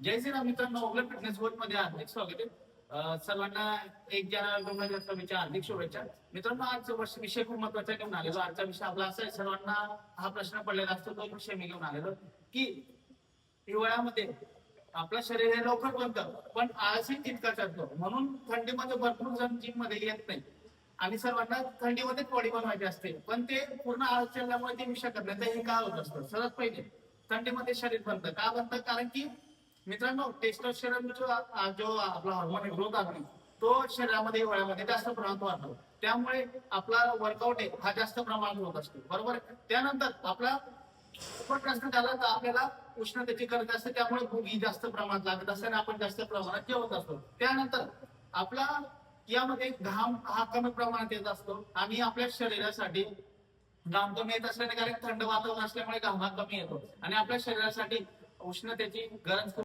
जय श्रीराम मित्रांनो, Ogle fitness world मध्ये हार्दिक स्वागत आहे. सर्वांना 1 जानेवारी 2024 हार्दिक शुभेच्छा. मित्रांनो, आज विषय खूप महत्वाचा घेऊन आलेलो. आजचा विषय आपला असा आहे, सर्वांना हा प्रश्न पडलेला असतो, तो विषय मी घेऊन आलेलो की हिवाळ्यामध्ये आपलं शरीर हे लवकर बनतं पण आळशी तितका करतो, म्हणून थंडीमध्ये भरपूर जण जिम मध्ये येत नाही आणि सर्वांना थंडीमध्ये बॉडी बनवायची असते, पण ते पूर्ण आळसल्यामुळे ते विषय करत नाही. तर हे काय होत असतं? सर्वात पहिले थंडीमध्ये शरीर बनतं. का बनतं? कारण की मित्रांनो, टेस्टोस्टेरॉन जो आपला हार्मोन ग्रोथ आहे तो शरीरामध्ये हिवाळ्यामध्ये जास्त प्रमाणात वाढतो. त्यामुळे आपला वर्कआउट आहे हा जास्त प्रमाणात होत असतो, बरोबर. त्यानंतर आपला खूपच जास्त झाला तर आपल्याला उष्णतेची गरज असते, त्यामुळे भूक जास्त प्रमाणात लागत असते आणि आपण जास्त प्रमाणात जेवत असतो. त्यानंतर आपला यामध्ये घाम हा कमी प्रमाणात येत असतो आणि आपल्या शरीरासाठी घाम कमी येत असल्याने, कारण थंड वातावरण असल्यामुळे घाम हा कमी येतो आणि आपल्या शरीरासाठी उष्णतेची गरज